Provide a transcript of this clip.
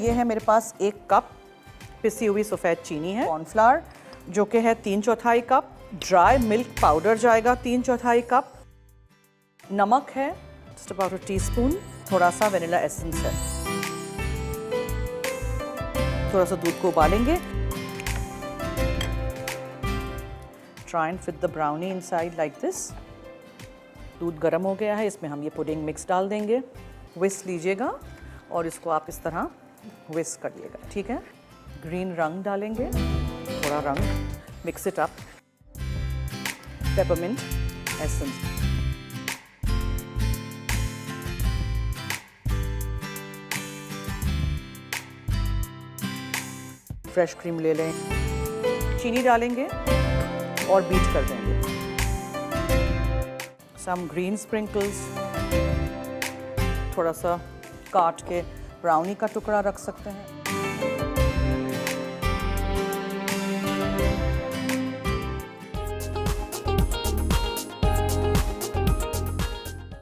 ये है मेरे पास 1 कप पिसी हुई सफ़ेद चीनी है, कॉर्नफ्लावर जो कि है 3/4 कप, ड्राई मिल्क पाउडर जाएगा 3/4 कप, नमक है जस्ट अबाउट 1 टीस्पून, थोड़ा सा वेनिला एसेंस है। थोड़ा सा दूध को उबालेंगे। Try and fit the brownie inside like this. दूध गर्म हो गया है, इसमें हम ये पुडिंग मिक्स डाल देंगे। विस्क लीजिएगा और इसको आप इस तरह विस्क करिएगा, ठीक है। ग्रीन रंग डालेंगे, थोड़ा रंग, mix it up. Peppermint essence, fresh cream ले लें, चीनी डालेंगे और बीट कर देंगे। सम ग्रीन स्प्रिंकल्स, थोड़ा सा काट के ब्राउनी का टुकड़ा रख सकते हैं।